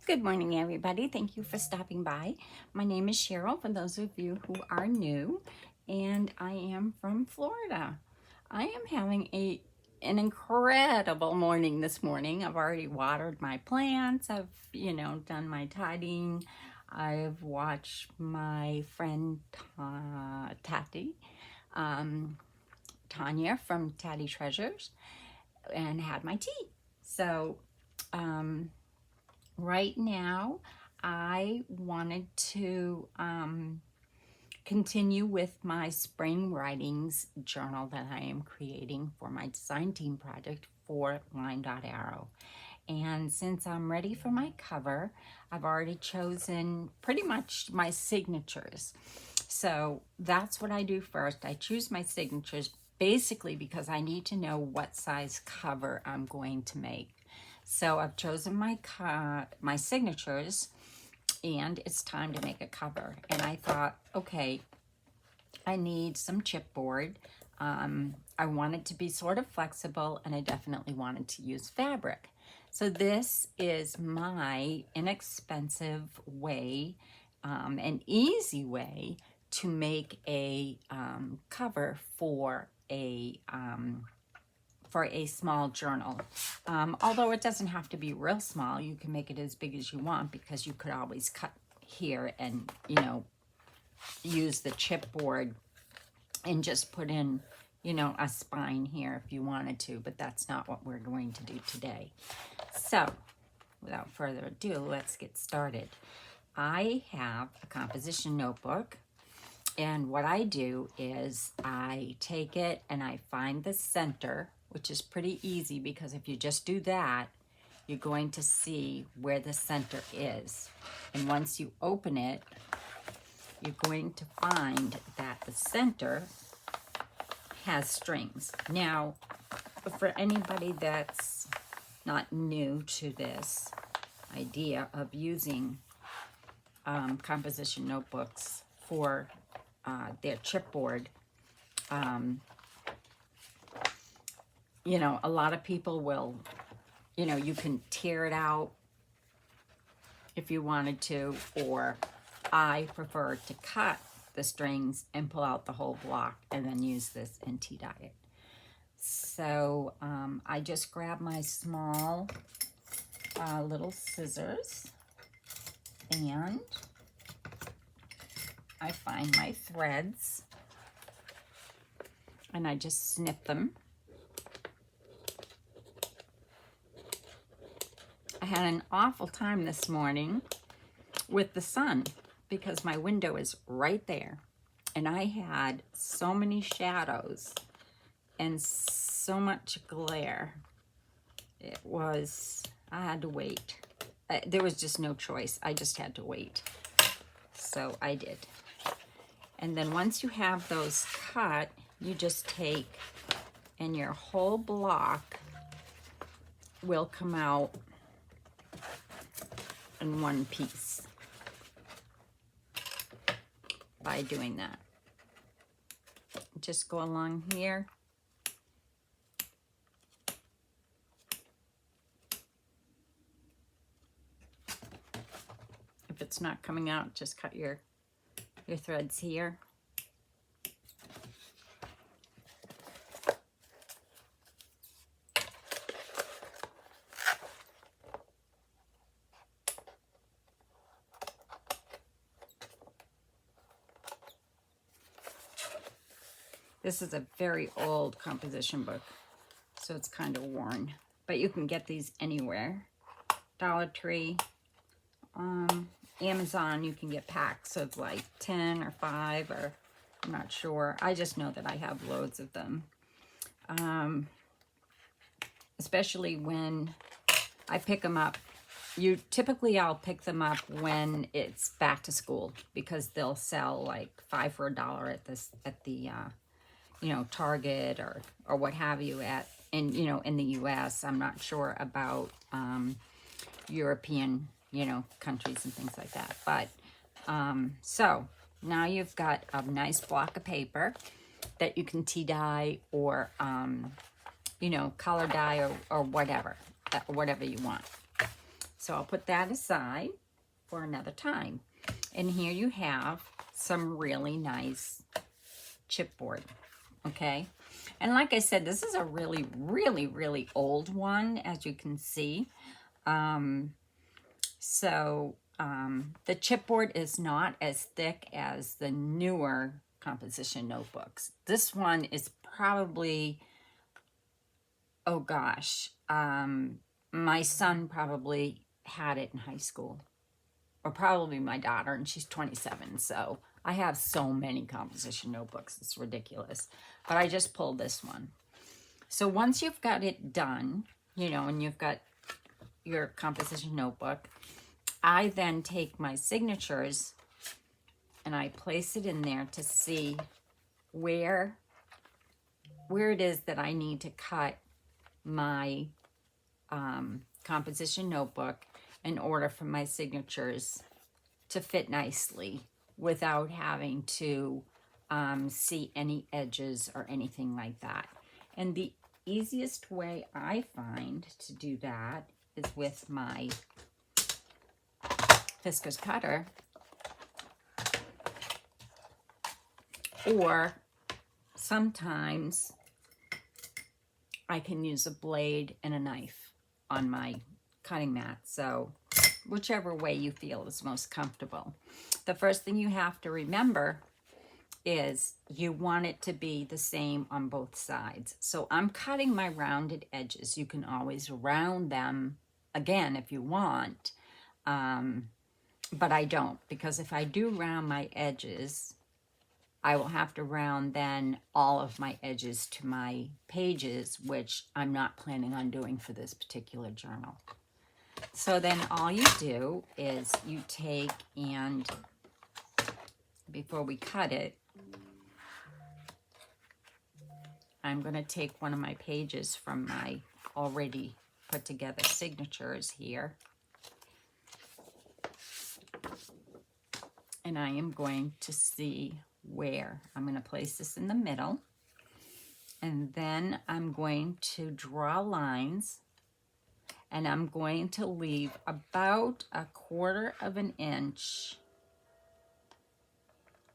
Good morning, everybody. Thank you for stopping by. My name is Cheryl, for those of you who are new, and I am from Florida. I am having an incredible morning this morning. I've already watered my plants. I've, done my tidying. I've watched my friend Tanya from Tatty Treasures, and had my tea. So, right now, I wanted to continue with my spring writings journal that I am creating for my design team project for Line.Arrow. And since I'm ready for my cover, I've already chosen pretty much my signatures. So that's what I do first. I choose my signatures basically because I need to know what size cover I'm going to make. So I've chosen my signatures, and it's time to make a cover. And I thought, okay, I need some chipboard. I wanted to be sort of flexible, and I definitely wanted to use fabric. So this is my inexpensive way, an easy way to make a cover for a small journal. Although it doesn't have to be real small, you can make it as big as you want, because you could always cut here and, use the chipboard and just put in, a spine here if you wanted to, but that's not what we're going to do today. So, without further ado, let's get started. I have a composition notebook, and what I do is I take it and I find the center, which is pretty easy because if you just do that, you're going to see where the center is. And once you open it, you're going to find that the center has strings. Now, for anybody that's not new to this idea of using composition notebooks for their chipboard, a lot of people will, you can tear it out if you wanted to, or I prefer to cut the strings and pull out the whole block and then use this and tea dye it. So I just grab my small little scissors, and I find my threads, and I just snip them. I had an awful time this morning with the sun because my window is right there, and I had so many shadows and so much glare. I had to wait. There was just no choice. I just had to wait. So I did. And then once you have those cut, you just take, and your whole block will come out in one piece by doing that. Just go along here. If it's not coming out, just cut your threads here. This is a very old composition book, so it's kind of worn, but you can get these anywhere. Dollar Tree, Amazon, you can get packs of like 10 or 5, or I'm not sure. I just know that I have loads of them. Especially when I pick them up. Typically I'll pick them up when it's back to school, because they'll sell like 5 for $1 at the Target or what have you in the US. I'm not sure about European, countries and things like that. But so now you've got a nice block of paper that you can tea dye or color dye or whatever you want. So I'll put that aside for another time. And here you have some really nice chipboard, okay? And like I said, this is a really, really, really old one, as you can see. The chipboard is not as thick as the newer composition notebooks. This one is probably, oh gosh, my son probably had it in high school, or probably my daughter, and she's 27, so I have so many composition notebooks, it's ridiculous. But I just pulled this one. So once you've got it done, you know, and you've got your composition notebook, I then take my signatures and I place it in there to see where it is that I need to cut my composition notebook in order for my signatures to fit nicely without having to see any edges or anything like that. And the easiest way I find to do that is with my Fiskars cutter, or sometimes I can use a blade and a knife on my cutting mat. So whichever way you feel is most comfortable. The first thing you have to remember is you want it to be the same on both sides. So I'm cutting my rounded edges. You can always round them again if you want, but I don't, because if I do round my edges, I will have to round then all of my edges to my pages, which I'm not planning on doing for this particular journal. So then all you do is you take, and before we cut it, I'm going to take one of my pages from my already put together signatures here, and I am going to see where I'm going to place this in the middle, and then I'm going to draw lines, and I'm going to leave about 1/4 of an inch.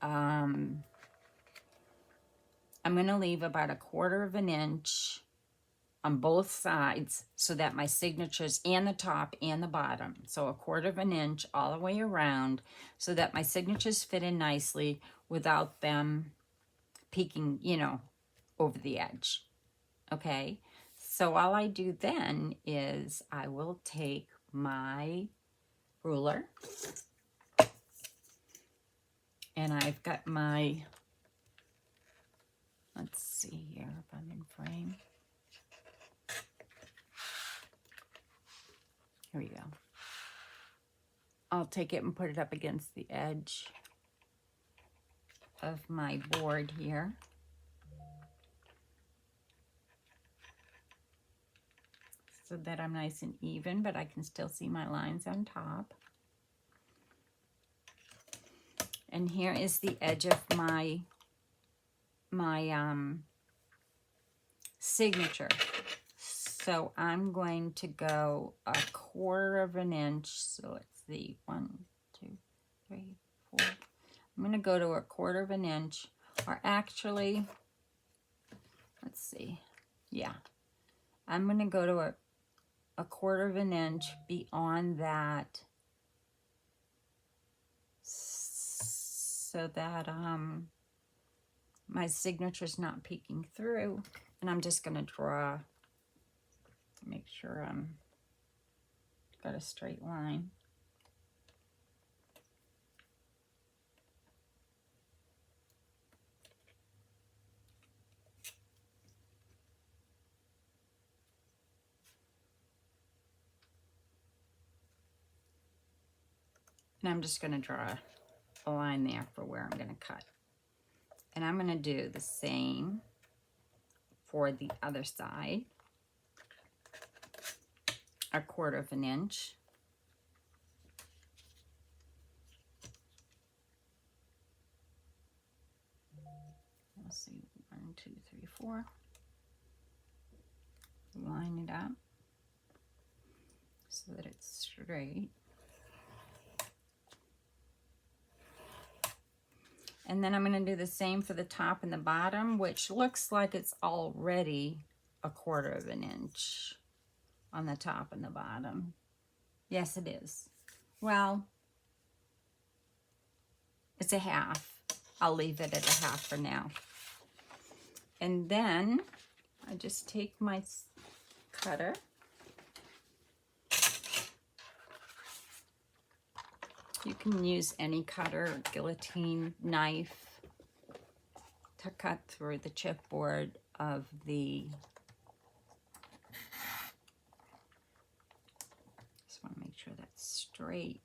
I'm going to leave about 1/4 of an inch on both sides so that my signatures, and the top and the bottom, so 1/4 of an inch all the way around, so that my signatures fit in nicely without them peeking, you know, over the edge. Okay, so all I do then is I will take my ruler, and I've got my, let's see here if I'm in frame. Here we go. I'll take it and put it up against the edge of my board here. So that I'm nice and even, but I can still see my lines on top. And here is the edge of my signature. So I'm going to go 1/4 of an inch. So let's see, 1, 2, 3, 4. I'm going to go to 1/4 of an inch, or actually, let's see. Yeah, I'm going to go to a 1/4 of an inch beyond that, so that my signature's not peeking through. And I'm just going to draw, make sure I'm got a straight line. And I'm just going to draw a line there for where I'm going to cut. And I'm going to do the same for the other side. 1/4 of an inch. Let's see, 1, 2, 3, 4. Line it up. so that it's straight. And then I'm going to do the same for the top and the bottom, which looks like it's already 1/4 of an inch on the top and the bottom. Yes, it is. Well, it's 1/2. I'll leave it at 1/2 for now. And then I just take my cutter. You can use any cutter or guillotine knife to cut through the chipboard of the, just want to make sure that's straight.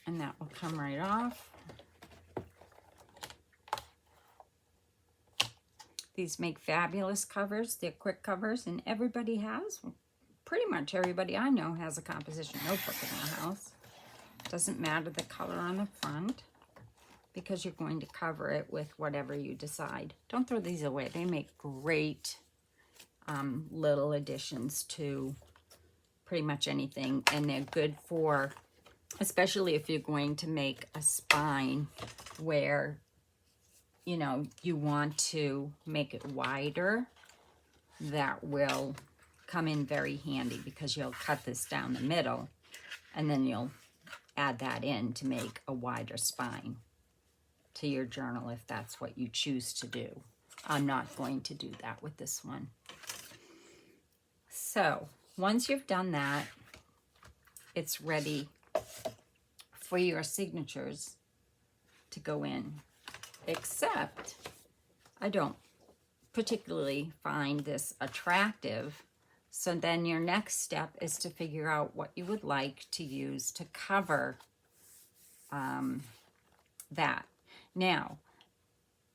And that will come right off. These make fabulous covers. They're quick covers, and everybody has, pretty much everybody I know has a composition notebook in their house. Doesn't matter the color on the front, because you're going to cover it with whatever you decide. Don't throw these away. They make great little additions to pretty much anything, and they're good for, especially if you're going to make a spine where, you know, you want to make it wider. That will come in very handy, because you'll cut this down the middle and then you'll add that in to make a wider spine to your journal if that's what you choose to do. I'm not going to do that with this one. So once you've done that, it's ready for your signatures to go in. Except I don't particularly find this attractive. So then your next step is to figure out what you would like to use to cover that. Now,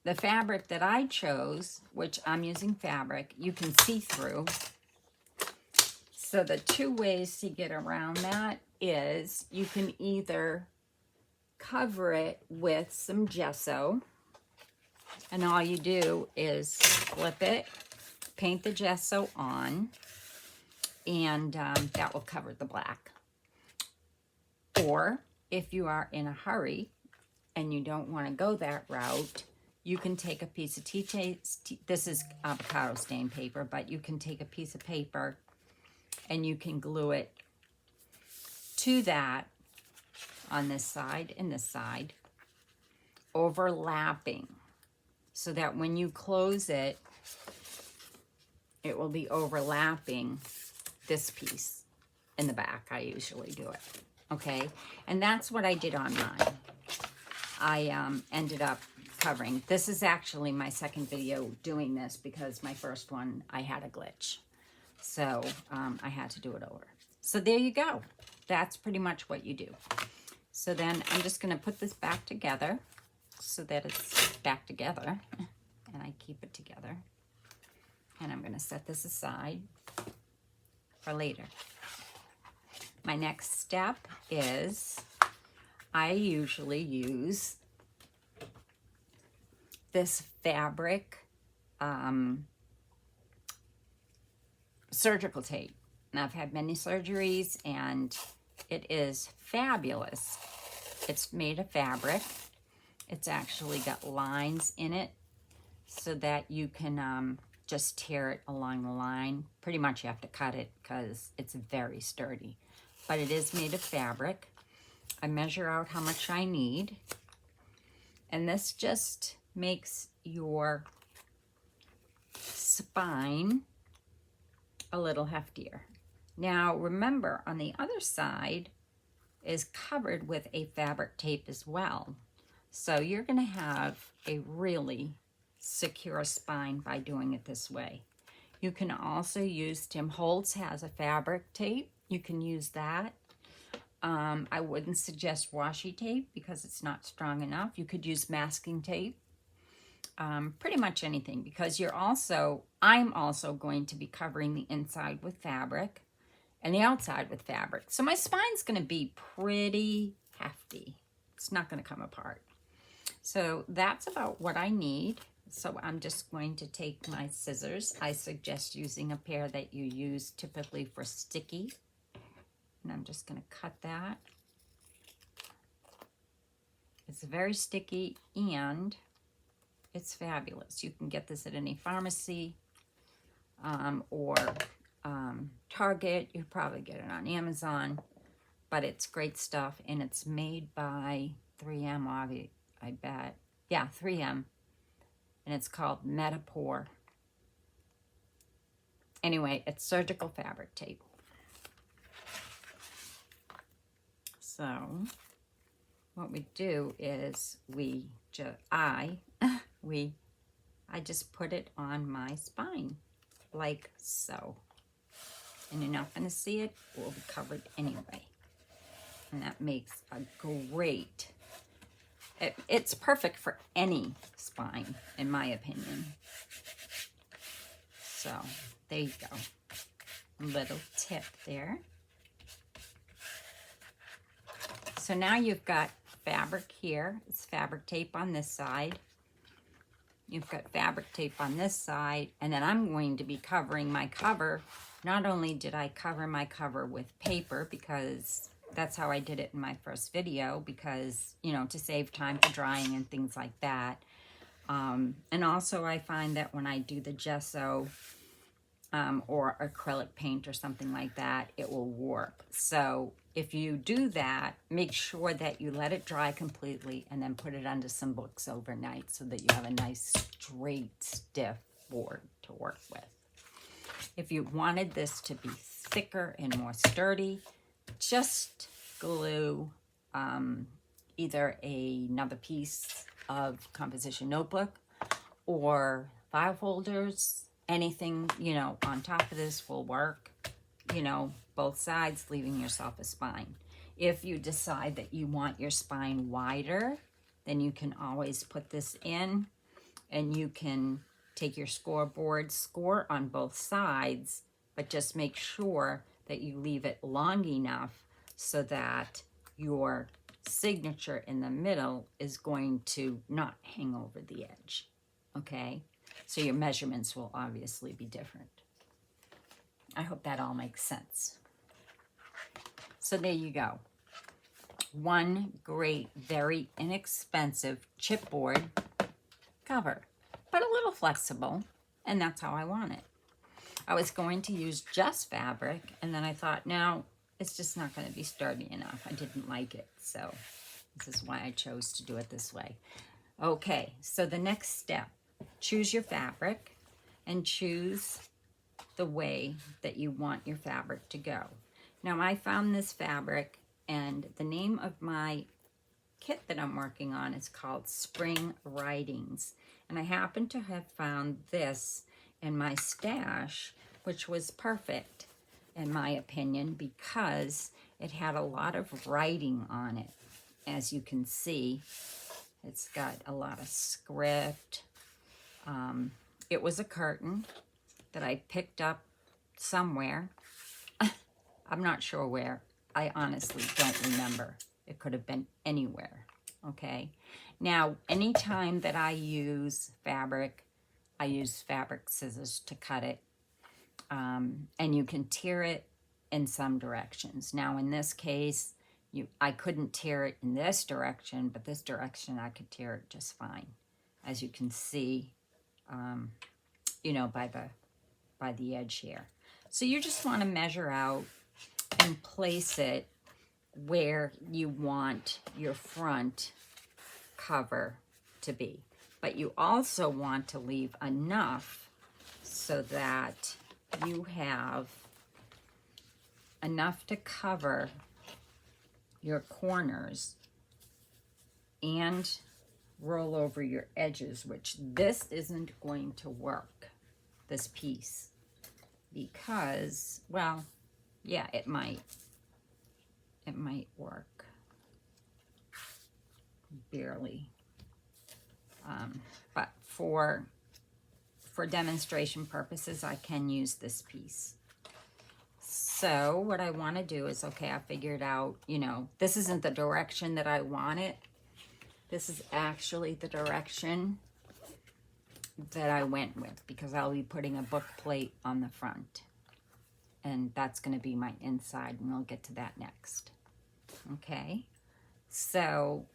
the fabric that I chose, which I'm using fabric, you can see through. So the 2 ways to get around that is you can either cover it with some gesso, and all you do is flip it, paint the gesso on, and that will cover the black. Or if you are in a hurry and you don't want to go that route, you can take a piece of this is avocado stain paper, but you can take a piece of paper and you can glue it to that on this side and this side, overlapping, so that when you close it, it will be overlapping this piece in the back. I usually do it, okay? And that's what I did on mine. I ended up covering. This is actually my second video doing this, because my first one, I had a glitch. So I had to do it over. So there you go. That's pretty much what you do. So then I'm just going to put this back together so that it's back together, and I keep it together. And I'm going to set this aside for later. My next step is I usually use this fabric surgical tape. Now, I've had many surgeries, and it is fabulous. It's made of fabric. It's actually got lines in it so that you can just tear it along the line. Pretty much you have to cut it because it's very sturdy. But it is made of fabric. I measure out how much I need. And this just makes your spine a little heftier. Now, remember, on the other side is covered with a fabric tape as well. So you're going to have a really secure spine by doing it this way. You can also use, Tim Holtz has a fabric tape. You can use that. I wouldn't suggest washi tape because it's not strong enough. You could use masking tape. Pretty much anything, because I'm also going to be covering the inside with fabric and the outside with fabric. So my spine's going to be pretty hefty. It's not going to come apart. So that's about what I need. So I'm just going to take my scissors. I suggest using a pair that you use typically for sticky. And I'm just going to cut that. It's very sticky and it's fabulous. You can get this at any pharmacy or Target. You probably get it on Amazon, but it's great stuff, and it's made by 3M, I bet. Yeah, 3M, and it's called Metapore. Anyway, it's surgical fabric tape. So what we do is I just put it on my spine like so. And you're not going to see it. It will be covered anyway. And that makes a great, it's perfect for any spine, in my opinion. So there you go. A little tip there. So now you've got fabric here. It's fabric tape on this side. You've got fabric tape on this side, and then I'm going to be covering my cover. Not only did I cover my cover with paper, because that's how I did it in my first video, because, you know, to save time for drying and things like that. And also I find that when I do the gesso or acrylic paint or something like that, it will warp. So if you do that, make sure that you let it dry completely and then put it under some books overnight so that you have a nice, straight, stiff board to work with. If you wanted this to be thicker and more sturdy, just glue either another piece of composition notebook or file folders. Anything, you know, on top of this will work, you know, both sides, leaving yourself a spine. If you decide that you want your spine wider, then you can always put this in, and you can take your scoreboard, score on both sides, but just make sure that you leave it long enough so that your signature in the middle is going to not hang over the edge, okay? So your measurements will obviously be different. I hope that all makes sense. So there you go. One great, very inexpensive chipboard cover, but a little flexible, and that's how I want it. I was going to use just fabric, and then I thought, no, it's just not going to be sturdy enough. I didn't like it, so this is why I chose to do it this way. Okay, so the next step, choose your fabric and choose the way that you want your fabric to go. Now, I found this fabric, and the name of my kit that I'm working on is called Spring Writings. And I happen to have found this in my stash, which was perfect, in my opinion, because it had a lot of writing on it. As you can see, it's got a lot of script. It was a curtain that I picked up somewhere. I'm not sure where. I honestly don't remember. It could have been anywhere, okay? Now, anytime that I use fabric, I use fabric scissors to cut it. And you can tear it in some directions. Now, in this case, I couldn't tear it in this direction, but this direction I could tear it just fine. As you can see, you know, by the edge here. So you just want to measure out and place it where you want your front cover to be. But you also want to leave enough so that you have enough to cover your corners and roll over your edges, which this isn't going to work, this piece, because, well, yeah, it might work barely, but for demonstration purposes, I can use this piece. So what I want to do is, okay, I figured out, you know, this isn't the direction that I want it, This is actually the direction that I went with, because I'll be putting a book plate on the front. And that's going to be my inside, and we'll get to that next. Okay, so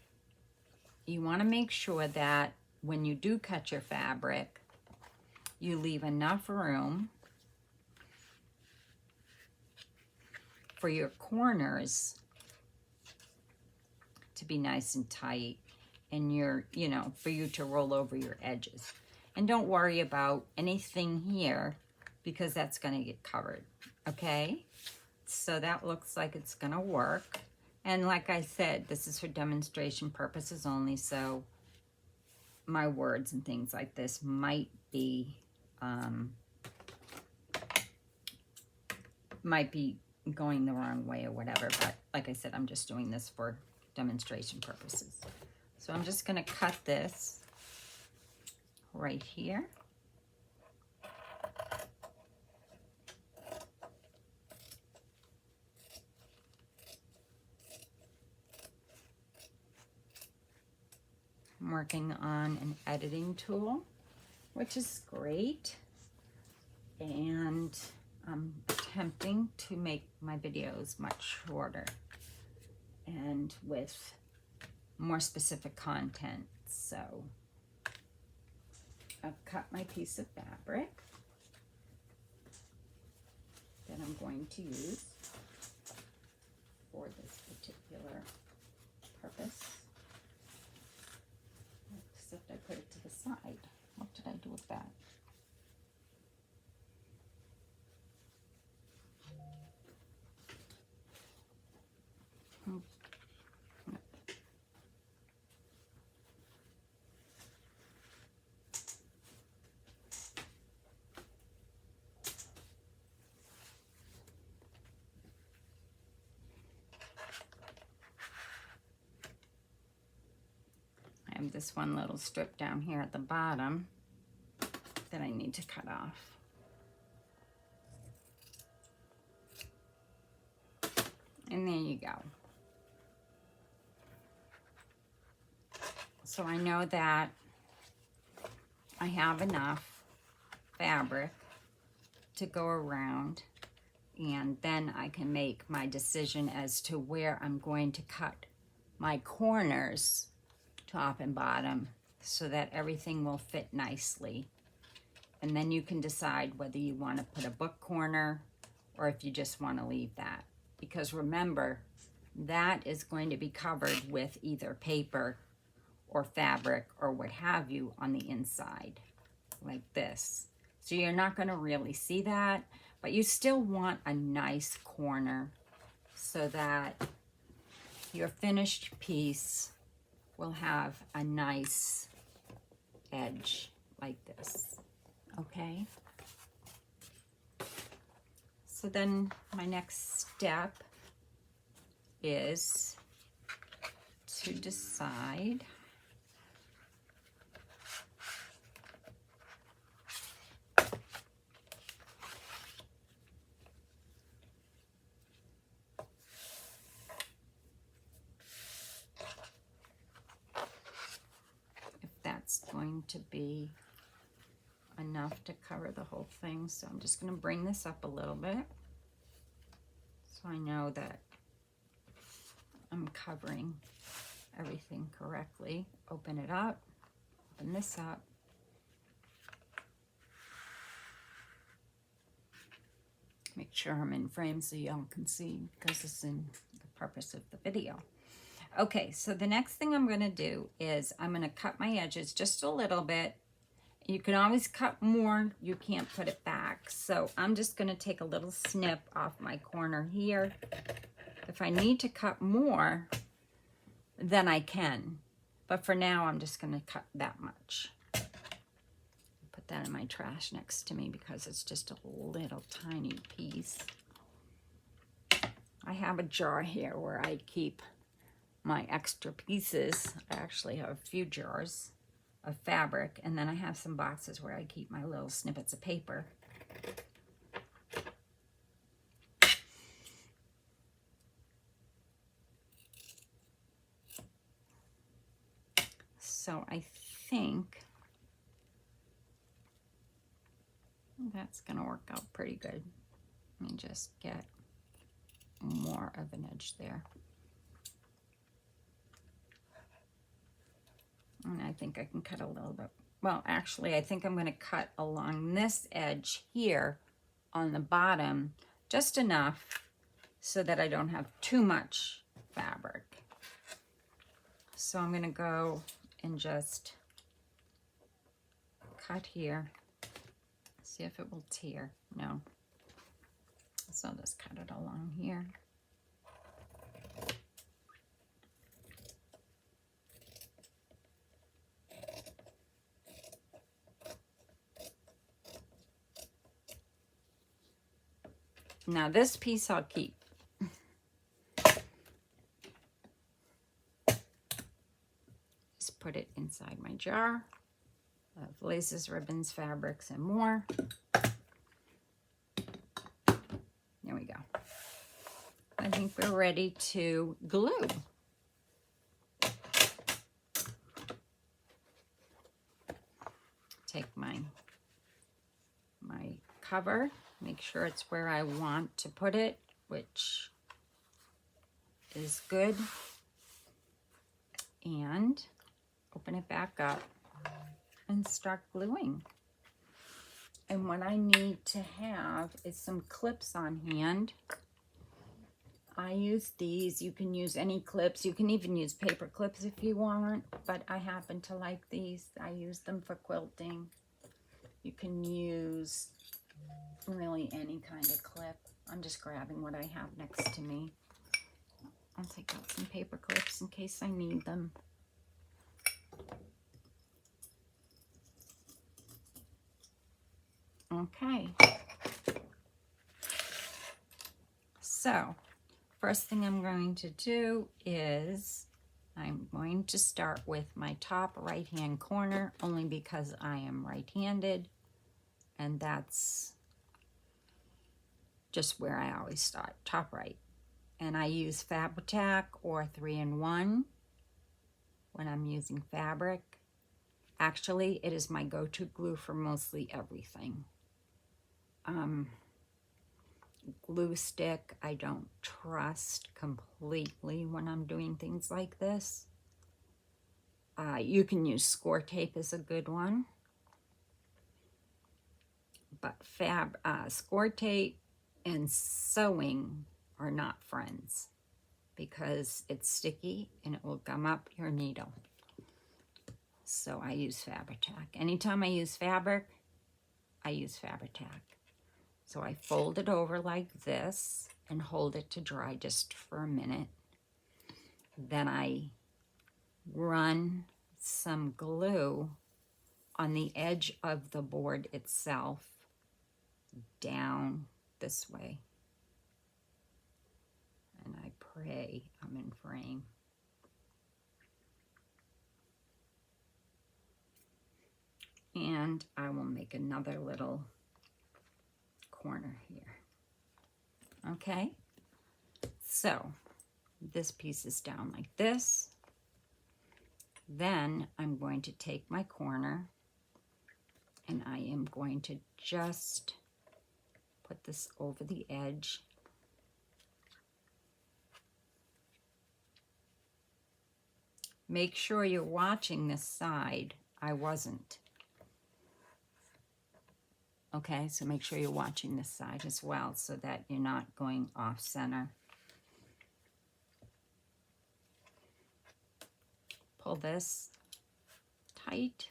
you want to make sure that when you do cut your fabric, you leave enough room for your corners to be nice and tight, and for you to roll over your edges. And don't worry about anything here, because that's going to get covered. Okay, so that looks like it's gonna work. And like I said, this is for demonstration purposes only, so my words and things like this might be going the wrong way or whatever, but like I said, I'm just doing this for demonstration purposes. So I'm just gonna cut this right here. I'm working on an editing tool, which is great, and I'm attempting to make my videos much shorter and with more specific content. So I've cut my piece of fabric that I'm going to use for this particular purpose. Except I put it to the side. What did I do with that? I have this one little strip down here at the bottom that I need to cut off. And there you go. So I know that I have enough fabric to go around, and then I can make my decision as to where I'm going to cut my corners, top and bottom, so that everything will fit nicely. And then you can decide whether you want to put a book corner or if you just want to leave that. Because remember, that is going to be covered with either paper or fabric or what have you on the inside, like this. So you're not going to really see that, but you still want a nice corner so that your finished piece will have a nice edge like this, okay? So then my next step is to decide going to be enough to cover the whole thing. So I'm just going to bring this up a little bit so I know that I'm covering everything correctly. Open it up, open this up. Make sure I'm in frame so y'all can see, because this is in the purpose of the video. Okay, so the next thing I'm going to do is I'm going to cut my edges just a little bit. You can always cut more. You can't put it back. So I'm just going to take a little snip off my corner here. If I need to cut more, then I can. But for now, I'm just going to cut that much. Put that in my trash next to me because it's just a little tiny piece. I have a jar here where I keep my extra pieces. I actually have a few jars of fabric, and then I have some boxes where I keep my little snippets of paper. think that's going to work out pretty good. Let me just get more of an edge there. And I think I can cut a little bit. Well, actually, I think I'm going to cut along this edge here on the bottom, just enough so that I don't have too much fabric. So I'm going to go and just cut here. See if it will tear. No. So I'll just cut it along here. Now this piece I'll keep. Just put it inside my jar of laces, ribbons, fabrics, and more. There we go. I think we're ready to glue. Take my cover, make sure it's where I want to put it, which is good, and open it back up and start gluing. And what I need to have is some clips on hand. I use these. You can use any clips. You can even use paper clips if you want, but I happen to like these. I use them for quilting. You can use really any kind of clip. I'm just grabbing what I have next to me. I'll take out some paper clips in case I need them. Okay. So, first thing I'm going to do is I'm going to start with my top right-hand corner, only because I am right-handed, and that's just where I always start, top right. And I use Fabri-Tac or 3-in-1 when I'm using fabric. Actually, it is my go-to glue for mostly everything. Glue stick, I don't trust completely when I'm doing things like this. You can use score tape is a good one. But score tape and sewing are not friends because it's sticky and it will gum up your needle. So I use Fabri-Tac. Anytime I use fabric, I use Fabri-Tac. So I fold it over like this and hold it to dry just for a minute. Then I run some glue on the edge of the board itself down this way. And I pray I'm in frame. And I will make another little corner here. Okay, so this piece is down like this. Then I'm going to take my corner and I am going to just put this over the edge. Make sure you're watching this side. I wasn't. Okay, so make sure you're watching this side as well so that you're not going off center. Pull this tight.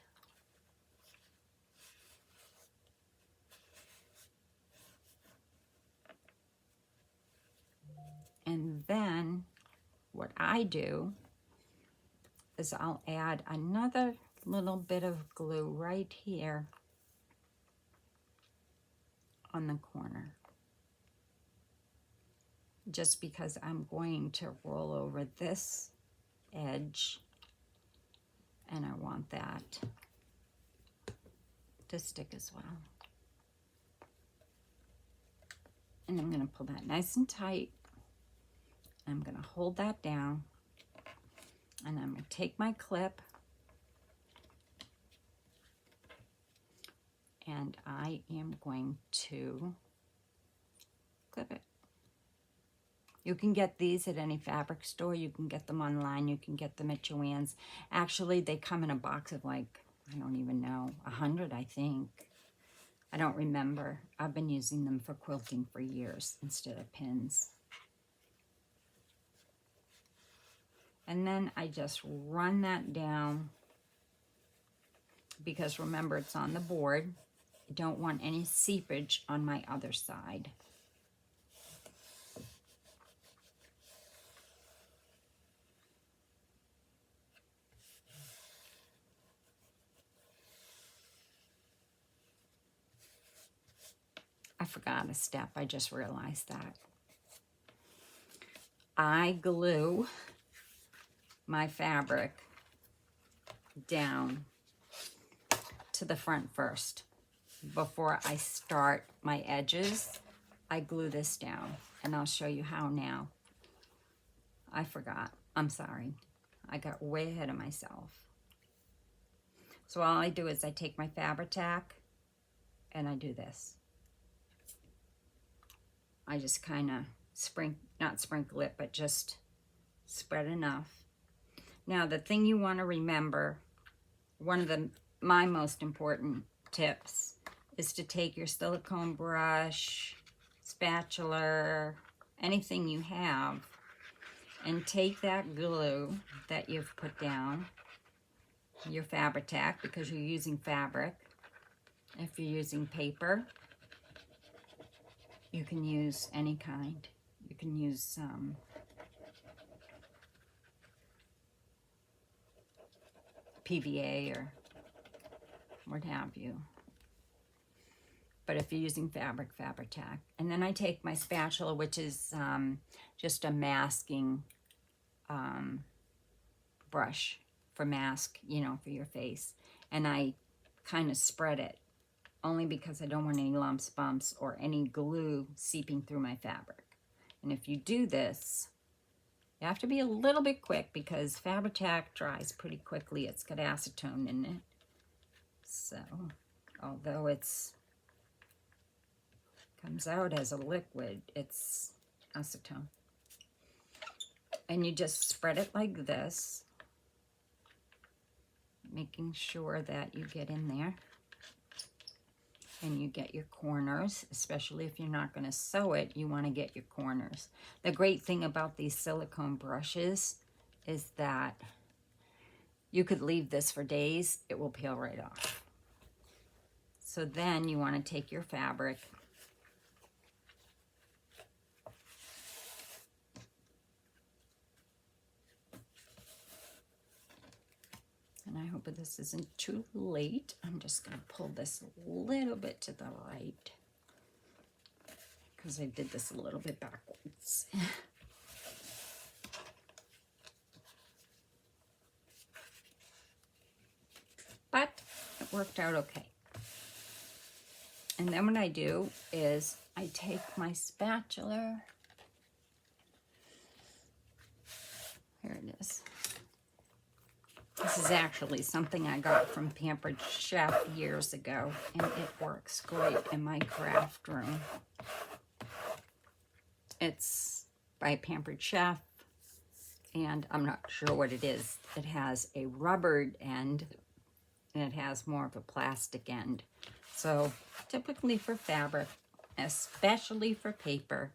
And then what I do is I'll add another little bit of glue right here on the corner, just because I'm going to roll over this edge and I want that to stick as well. And I'm going to pull that nice and tight. I'm going to hold that down and I'm going to take my clip and I am going to clip it. You can get these at any fabric store. You can get them online. You can get them at Joann's. Actually, they come in a box of like, I don't even know, 100, I think. I don't remember. I've been using them for quilting for years instead of pins. And then I just run that down because remember it's on the board. I don't want any seepage on my other side. I forgot a step. I just realized that. I glue my fabric down to the front first. Before I start my edges, I glue this down, and I'll show you how now. I forgot. I'm sorry. I got way ahead of myself. So all I do is I take my fabric tack and I do this. I just kind of not sprinkle it, but just spread enough. Now, the thing you want to remember, one of my most important tips is to take your silicone brush, spatula, anything you have, and take that glue that you've put down, your fabric tack, because you're using fabric. If you're using paper, you can use any kind. You can use PVA or what have you. But if you're using fabric tack. And then I take my spatula, which is just a masking brush for mask, you know, for your face. And I kind of spread it, only because I don't want any lumps, bumps, or any glue seeping through my fabric. And if you do this, you have to be a little bit quick because fabric tack dries pretty quickly. It's got acetone in it. So, although it's comes out as a liquid, it's acetone. And you just spread it like this, making sure that you get in there and you get your corners, especially if you're not going to sew it, you want to get your corners. The great thing about these silicone brushes is that you could leave this for days, it will peel right off. So then you want to take your fabric and I hope this isn't too late. I'm just going to pull this a little bit to the right because I did this a little bit backwards. But it worked out okay. And then what I do is I take my spatula. Here it is. This is actually something I got from Pampered Chef years ago, and it works great in my craft room. It's by Pampered Chef, and I'm not sure what it is. It has a rubbered end, and it has more of a plastic end. So typically for fabric, especially for paper,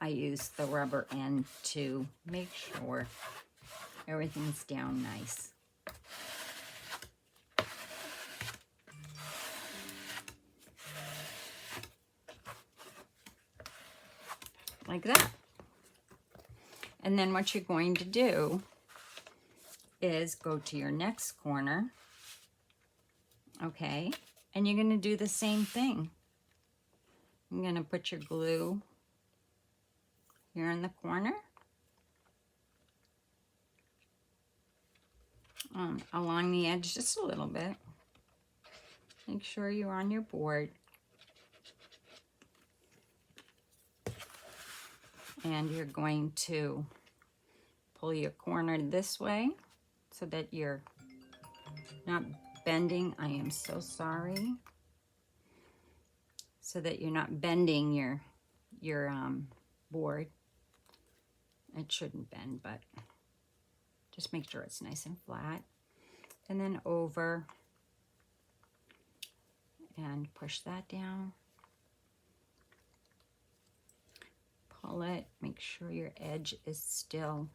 I use the rubber end to make sure everything's down nice. Like that. And then what you're going to do is go to your next corner, okay, and you're going to do the same thing. I'm going to put your glue here in the corner, along the edge just a little bit. Make sure you're on your board. And you're going to pull your corner this way so that you're not bending. I am so sorry. so that you're not bending your board. It shouldn't bend, but just make sure it's nice and flat. And then over and push that down. Pull it, make sure your edge is still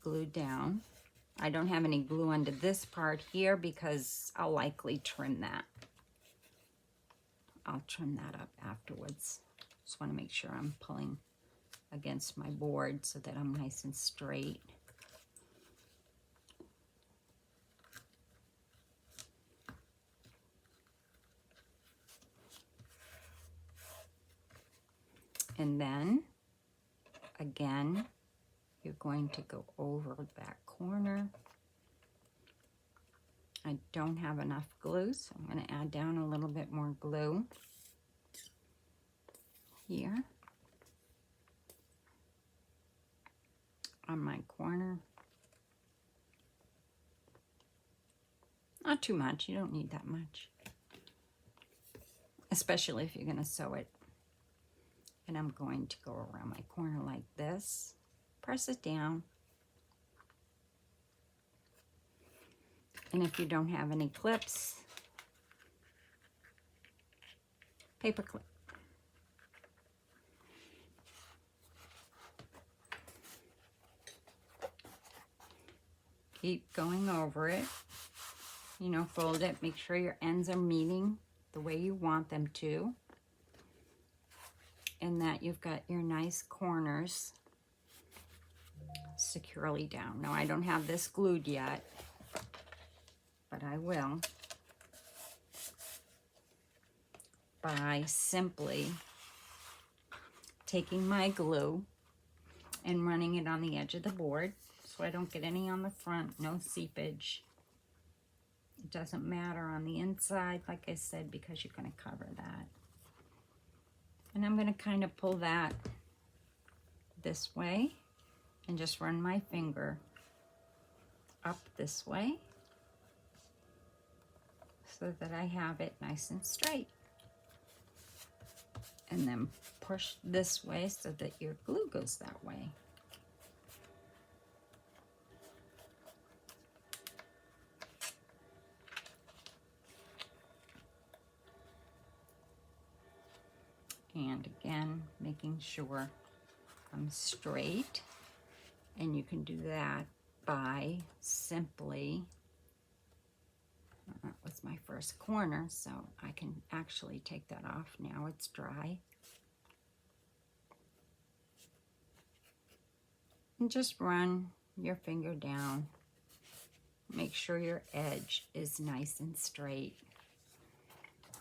glued down. I don't have any glue under this part here because I'll likely trim that. I'll trim that up afterwards. Just want to make sure I'm pulling against my board so that I'm nice and straight. And then, again, you're going to go over that corner. I don't have enough glue, so I'm going to add down a little bit more glue here on my corner. Not too much, you don't need that much, especially if you're going to sew it. And I'm going to go around my corner like this, press it down. And if you don't have any clips, paper clip. Keep going over it. You know, fold it, make sure your ends are meeting the way you want them to. And that you've got your nice corners securely down. Now, I don't have this glued yet, but I will by simply taking my glue and running it on the edge of the board so I don't get any on the front, no seepage. It doesn't matter on the inside, like I said, because you're going to cover that. And I'm going to kind of pull that this way and just run my finger up this way so that I have it nice and straight. And then push this way so that your glue goes that way. And again, making sure I'm straight. And you can do that by simply, that was my first corner, so I can actually take that off now. It's dry. And just run your finger down. Make sure your edge is nice and straight,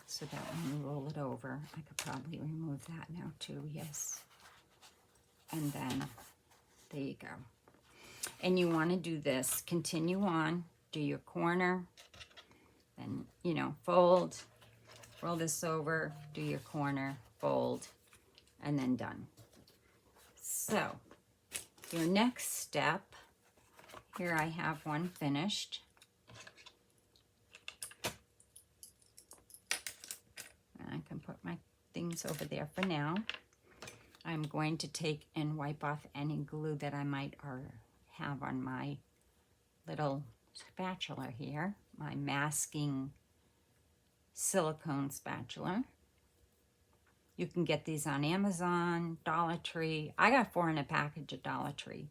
so that when you roll it over, I could probably remove that now too, yes. And then, there you go. And you want to do this, continue on, do your corner, then, you know, fold, roll this over, do your corner, fold, and then done. So, your next step, here I have one finished. I can put my things over there for now. I'm going to take and wipe off any glue that I might have on my little spatula here, my masking silicone spatula. You can get these on Amazon, Dollar Tree. I got 4 in a package at Dollar Tree.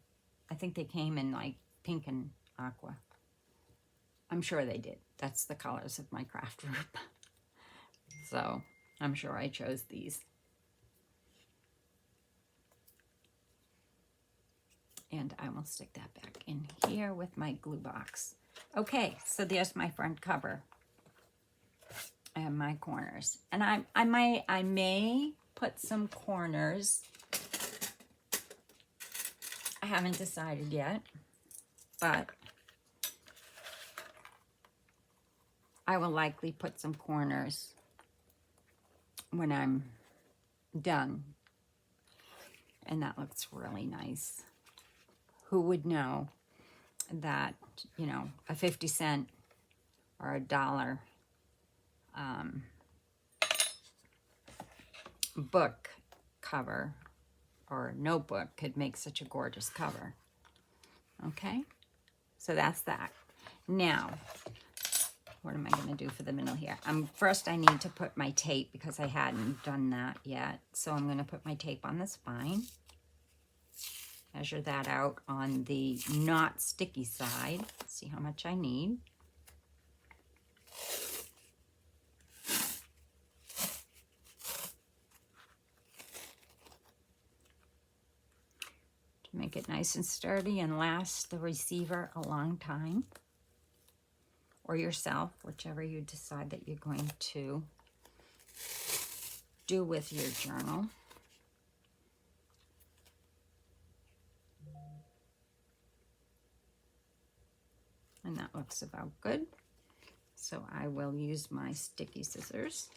I think they came in like pink and aqua. I'm sure they did. That's the colors of my craft group. So I'm sure I chose these. And I will stick that back in here with my glue box. Okay, so there's my front cover and my corners. And I may put some corners. I haven't decided yet, but I will likely put some corners when I'm done. And that looks really nice. Who would know that, you know, a 50-cent or $1 book cover or notebook could make such a gorgeous cover. Okay, so that's that. Now, what am I going to do for the middle here? First, I need to put my tape because I hadn't done that yet. So I'm going to put my tape on the spine. Measure that out on the not sticky side. See how much I need. To make it nice and sturdy and last the receiver a long time. Or yourself, whichever you decide that you're going to do with your journal. And that looks about good. So I will use my sticky scissors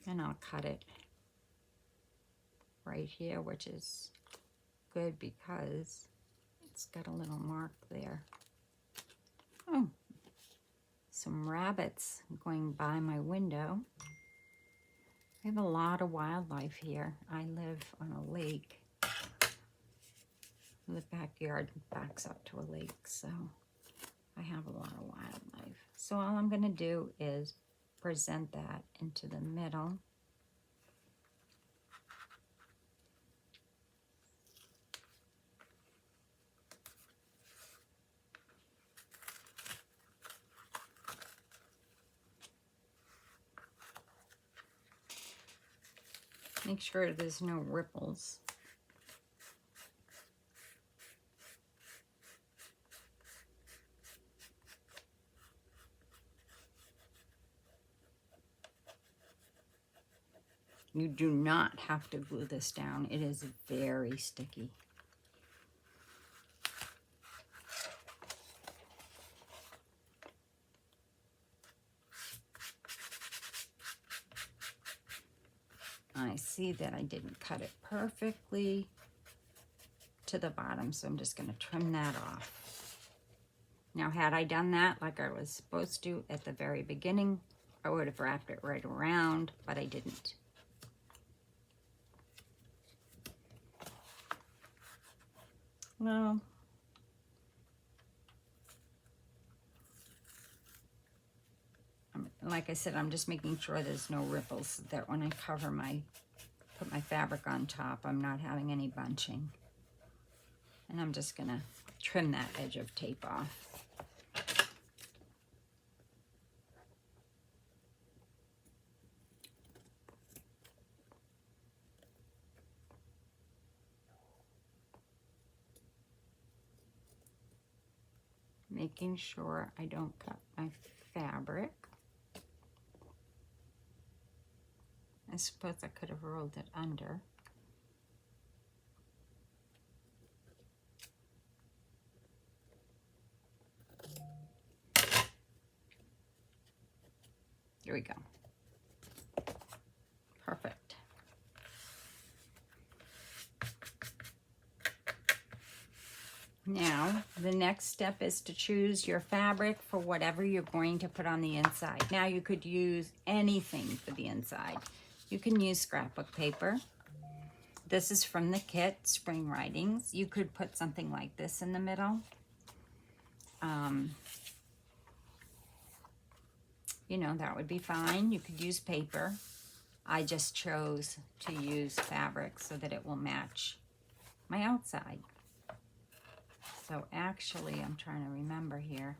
and I'll cut it right here, which is good because it's got a little mark there. Oh, some rabbits going by my window. We have a lot of wildlife here. I live on a lake. The backyard backs up to a lake, so I have a lot of wildlife. So all I'm going to do is present that into the middle. Make sure there's no ripples. You do not have to glue this down. It is very sticky. I see that I didn't cut it perfectly to the bottom, so I'm just going to trim that off. Now, had I done that like I was supposed to at the very beginning, I would have wrapped it right around, but I didn't. Well, like I said, I'm just making sure there's no ripples, that when I cover put my fabric on top, I'm not having any bunching. And I'm just gonna trim that edge of tape off. Making sure I don't cut my fabric. I suppose I could have rolled it under. Here we go. Perfect. Now, the next step is to choose your fabric for whatever you're going to put on the inside. Now, you could use anything for the inside. You can use scrapbook paper. This is from the kit, Spring Writings. You could put something like this in the middle. You know, that would be fine. You could use paper. I just chose to use fabric so that it will match my outside. So actually, I'm trying to remember here.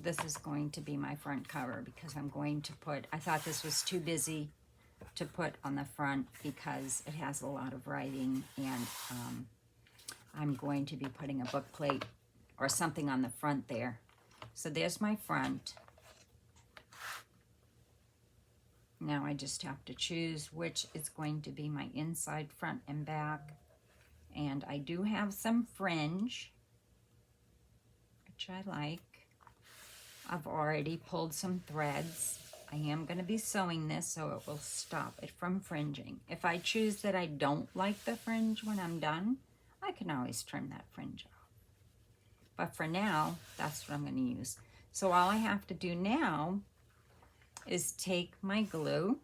This is going to be my front cover because I'm going to put, I thought this was too busy to put on the front because it has a lot of writing, and I'm going to be putting a book plate or something on the front there. So there's my front. Now I just have to choose which is going to be my inside, front, and back. And I do have some fringe, which I like. I've already pulled some threads. I am going to be sewing this so it will stop it from fringing. If I choose that I don't like the fringe when I'm done, I can always trim that fringe off. But for now, that's what I'm going to use. So all I have to do now is take my glue,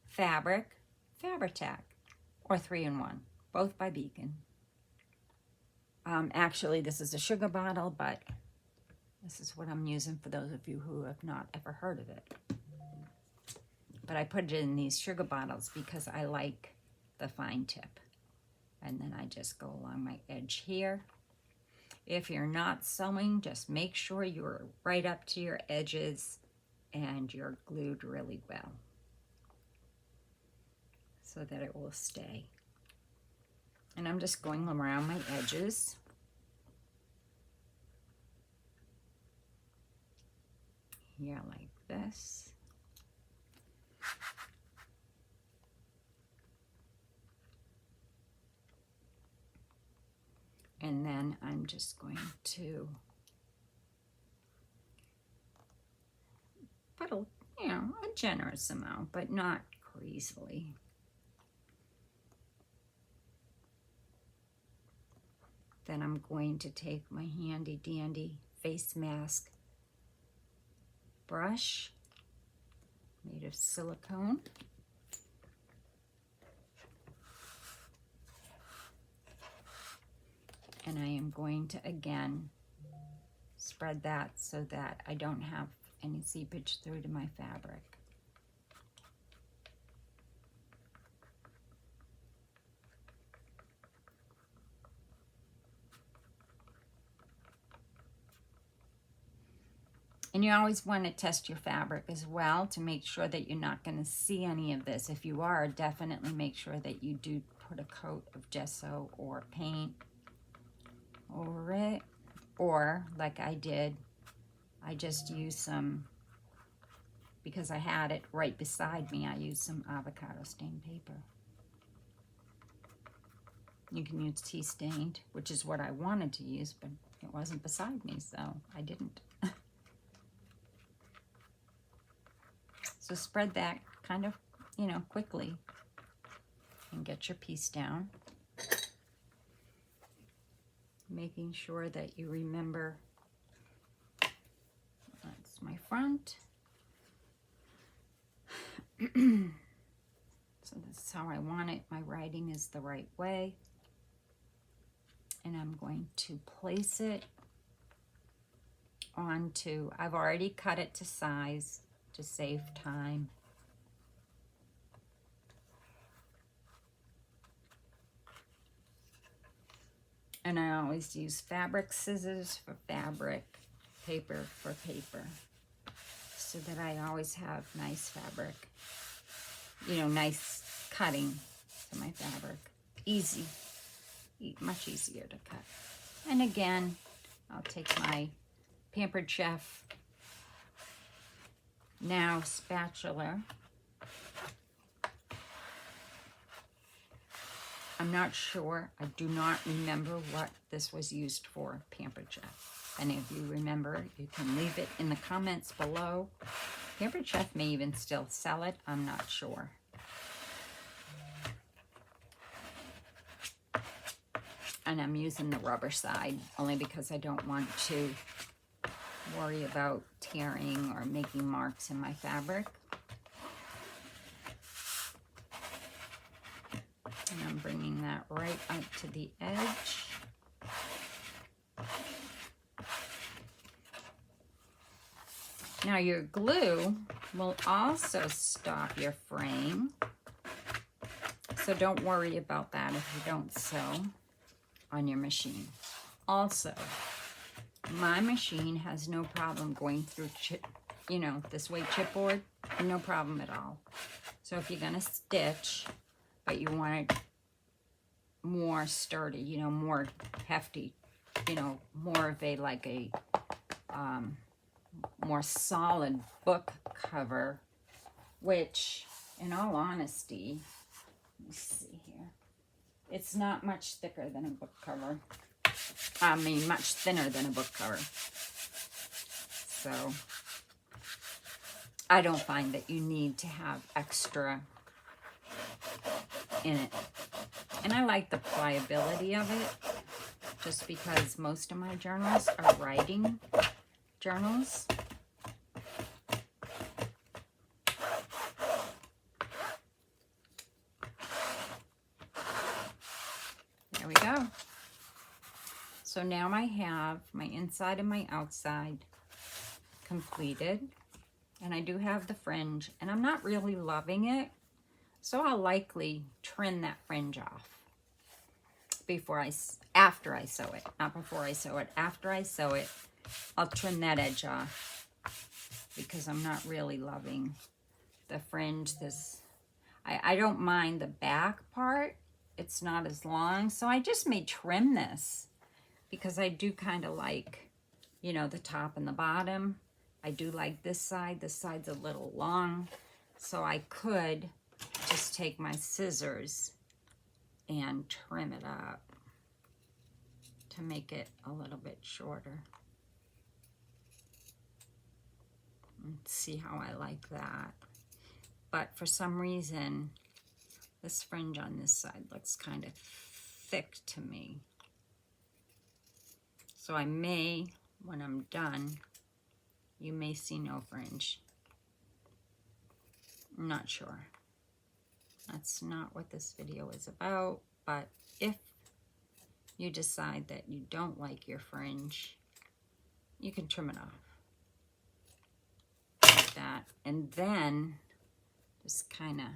fabric, Fabri-Tac, or 3-in-1, both by Beacon. Actually, this is a sugar bottle, but this is what I'm using for those of you who have not ever heard of it. But I put it in these sugar bottles because I like the fine tip. And then I just go along my edge here. If you're not sewing, just make sure you're right up to your edges and you're glued really well so that it will stay. And I'm just going around my edges. Here like this. And then I'm just going to put a generous amount, but not crazily. Then I'm going to take my handy dandy face mask brush made of silicone. And I am going to, again, spread that so that I don't have any seepage through to my fabric. And you always want to test your fabric as well to make sure that you're not going to see any of this. If you are, definitely make sure that you do put a coat of gesso or paint over it. Or, like I did, I just used some, because I had it right beside me, I used some avocado stained paper. You can use tea stained, which is what I wanted to use, but it wasn't beside me, so I didn't. So spread that kind of, quickly and get your piece down. Making sure that you remember that's my front. So this is how I want it. My writing is the right way. And I'm going to place it onto, I've already cut it to size to save time. And I always use fabric scissors for fabric, paper for paper, so that I always have nice fabric, nice cutting to my fabric. Easy, much easier to cut. And again, I'll take my Pampered Chef Now spatula. I'm not sure. I do not remember what this was used for, Pampered Chef. Any of you remember, you can leave it in the comments below. Pampered Chef may even still sell it. I'm not sure. And I'm using the rubber side only because I don't want to worry about tearing or making marks in my fabric. And I'm bringing that right up to the edge. Now your glue will also stop your frame, so don't worry about that if you don't sew on your machine. Also, my machine has no problem going through this way chipboard, no problem at all. So if you're gonna stitch, but you want it more sturdy, more hefty, more of a, like a more solid book cover, which, in all honesty, let me see here, it's not much thicker than a book cover. I mean, much thinner than a book cover. So, I don't find that you need to have extra in it. And I like the pliability of it, just because most of my journals are writing journals. There we go. So now I have my inside and my outside completed. And I do have the fringe, and I'm not really loving it. So I'll likely trim that fringe off after I sew it. Not before I sew it. After I sew it, I'll trim that edge off because I'm not really loving the fringe. I don't mind the back part. It's not as long. So I just may trim this because I do kind of like, you know, the top and the bottom. I do like this side. This side's a little long. So I could just take my scissors and trim it up to make it a little bit shorter. Let's see how I like that. But for some reason, this fringe on this side looks kind of thick to me. So I may, when I'm done, you may see no fringe. I'm not sure. That's not what this video is about, but if you decide that you don't like your fringe, you can trim it off like that, and then just kind of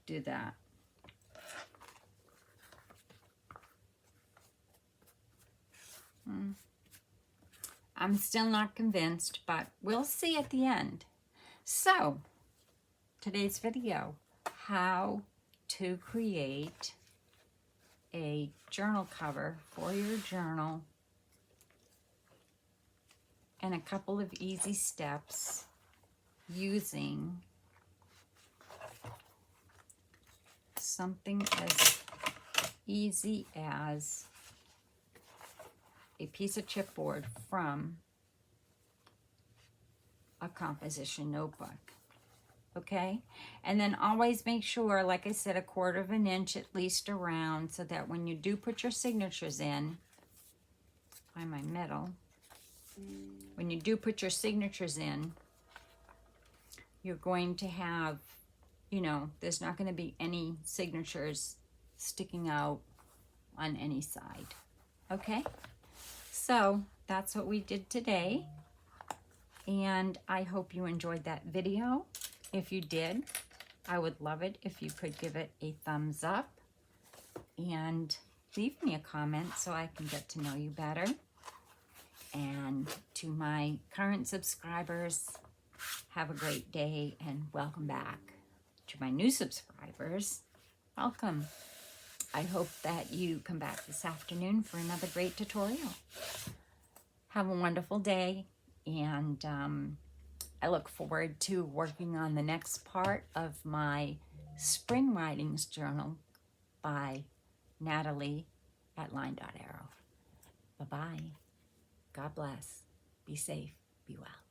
do that. I'm still not convinced, but we'll see at the end. So, today's video, how to create a journal cover for your journal, and a couple of easy steps using something as easy as a piece of chipboard from a composition notebook. Okay? And then always make sure, like I said, 1/4 of an inch at least around, so that when you do put your signatures in, find my middle, when you do put your signatures in, you're going to have, you know, there's not going to be any signatures sticking out on any side. Okay? So that's what we did today, and I hope you enjoyed that video. If you did, I would love it if you could give it a thumbs up and leave me a comment so I can get to know you better. And to my current subscribers, have a great day and welcome back. To my new subscribers, welcome. I hope that you come back this afternoon for another great tutorial. Have a wonderful day, and I look forward to working on the next part of my Spring Writings Journal by Natalie at Line.Arrow. Bye-bye. God bless. Be safe. Be well.